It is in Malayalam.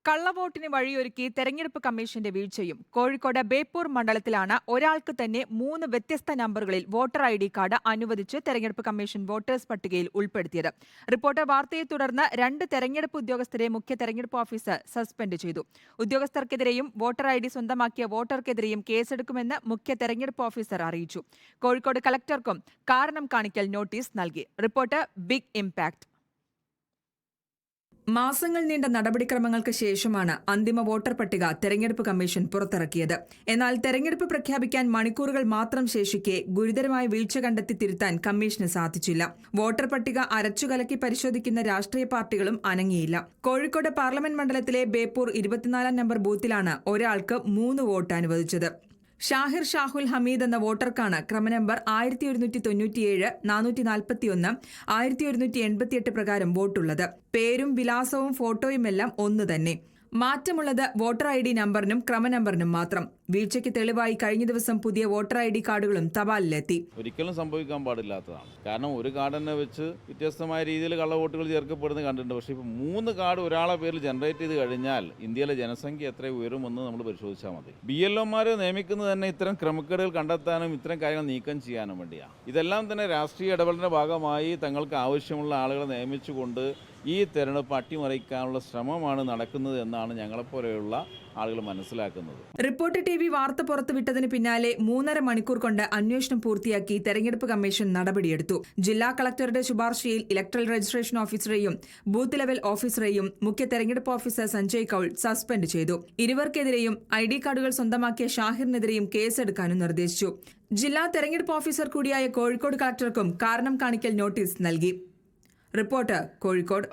കള്ളവോട്ടിന് വഴിയൊരുക്കി തെരഞ്ഞെടുപ്പ് കമ്മീഷന്റെ വീഴ്ചയും. കോഴിക്കോട് ബേപ്പൂർ മണ്ഡലത്തിലാണ് ഒരാൾക്ക് തന്നെ 3 വ്യത്യസ്ത നമ്പറുകളിൽ വോട്ടർ ID കാർഡ് അനുവദിച്ച് തെരഞ്ഞെടുപ്പ് കമ്മീഷൻ വോട്ടേഴ്സ് പട്ടികയിൽ ഉൾപ്പെടുത്തിയത്. റിപ്പോർട്ടർ വാർത്തയെ തുടർന്ന് 2 തെരഞ്ഞെടുപ്പ് ഉദ്യോഗസ്ഥരെ മുഖ്യ തെരഞ്ഞെടുപ്പ് ഓഫീസർ സസ്പെൻഡ് ചെയ്തു. ഉദ്യോഗസ്ഥർക്കെതിരെയും വോട്ടർ ID സ്വന്തമാക്കിയ വോട്ടർക്കെതിരെയും കേസെടുക്കുമെന്ന് മുഖ്യ തെരഞ്ഞെടുപ്പ് ഓഫീസർ അറിയിച്ചു. കോഴിക്കോട് കളക്ടർക്കും കാരണം കാണിക്കൽ നോട്ടീസ് നൽകി. Report big impact. മാസങ്ങൾ നീണ്ട നടപടിക്രമങ്ങൾക്ക് ശേഷമാണ് അന്തിമ വോട്ടർ പട്ടിക തെരഞ്ഞെടുപ്പ് കമ്മീഷൻ പുറത്തിറക്കിയത്. എന്നാൽ തെരഞ്ഞെടുപ്പ് പ്രഖ്യാപിക്കാൻ മണിക്കൂറുകൾ മാത്രം ശേഷിക്കെ ഗുരുതരമായ വീഴ്ച കണ്ടെത്തി തിരുത്താൻ കമ്മീഷന് സാധിച്ചില്ല. വോട്ടർ പട്ടിക അരച്ചുകലക്കി പരിശോധിക്കുന്ന രാഷ്ട്രീയ പാർട്ടികളും അനങ്ങിയില്ല. കോഴിക്കോട് പാർലമെന്റ് മണ്ഡലത്തിലെ ബേപ്പൂർ 24 നമ്പർ ബൂത്തിലാണ് ഒരാൾക്ക് 3 വോട്ട് അനുവദിച്ചത്. ഷാഹിർ ഷാഹുൽ ഹമീദ് എന്ന വോട്ടർക്കാണ് ക്രമനമ്പർ 1197, 441, 1188 പ്രകാരം വോട്ടുള്ളത്. പേരും വിലാസവും ഫോട്ടോയുമെല്ലാം ഒന്ന് തന്നെ. മാറ്റമുള്ളത് വോട്ടർ ID നമ്പറിനും ക്രമനമ്പറിനും മാത്രം. വീഴ്ചയ്ക്ക് തെളിവായി കഴിഞ്ഞ ദിവസം പുതിയ വോട്ടർ ID കാർഡുകളും തപാലിലെത്തി. ഒരിക്കലും സംഭവിക്കാൻ പാടില്ലാത്തതാണ്. കാരണം ഒരു കാർഡ് തന്നെ വെച്ച് വ്യത്യസ്തമായ രീതിയിൽ കള്ളവോട്ടുകൾ ചേർക്കപ്പെടുന്നത് കണ്ടിട്ടുണ്ട്. പക്ഷേ ഇപ്പോൾ 3 കാർഡ് ഒരാളെ പേരിൽ ജനറേറ്റ് ചെയ്ത് കഴിഞ്ഞാൽ ഇന്ത്യയിലെ ജനസംഖ്യ എത്ര ഉയരുമെന്ന് നമ്മൾ പരിശോധിച്ചാൽ മതി. BLOമാരെ നിയമിക്കുന്നത് തന്നെ ഇത്തരം ക്രമക്കേടുകൾ കണ്ടെത്താനും ഇത്തരം കാര്യങ്ങൾ നീക്കം ചെയ്യാനും വേണ്ടിയാണ്. ഇതെല്ലാം തന്നെ രാഷ്ട്രീയ ഇടപെടലിന്റെ ഭാഗമായി തങ്ങൾക്ക് ആവശ്യമുള്ള ആളുകളെ നിയമിച്ചുകൊണ്ട് ഈ തെരഞ്ഞെടുപ്പ് അട്ടിമറിക്കാനുള്ള ശ്രമമാണ് നടക്കുന്നത് എന്നാണ് ഞങ്ങളെപ്പോലെയുള്ള ആളുകൾ മനസ്സിലാക്കുന്നത്. റിപ്പോർട്ടർ TV വാർത്ത പുറത്തുവിട്ടതിന് പിന്നാലെ 3.5 മണിക്കൂർ കൊണ്ട് അന്വേഷണം പൂർത്തിയാക്കി തെരഞ്ഞെടുപ്പ് കമ്മീഷൻ നടപടിയെടുത്തു. ജില്ലാ കളക്ടറുടെ ശുപാർശയിൽ ഇലക്ട്രൽ രജിസ്ട്രേഷൻ ഓഫീസറെയും ബൂത്ത് ലെവൽ ഓഫീസറെയും മുഖ്യ തെരഞ്ഞെടുപ്പ് ഓഫീസർ സഞ്ജയ് കൌൾ സസ്പെൻഡ് ചെയ്തു. ഇരുവർക്കെതിരെയും ID കാർഡുകൾ സ്വന്തമാക്കിയ ഷാഹിറിനെതിരെയും കേസെടുക്കാനും നിർദ്ദേശിച്ചു. ജില്ലാ തെരഞ്ഞെടുപ്പ് ഓഫീസർ കൂടിയായ കോഴിക്കോട് കളക്ടർക്കും കാരണം കാണിക്കൽ നോട്ടീസ് നൽകി. റിപ്പോർട്ടർ കോഴിക്കോട്.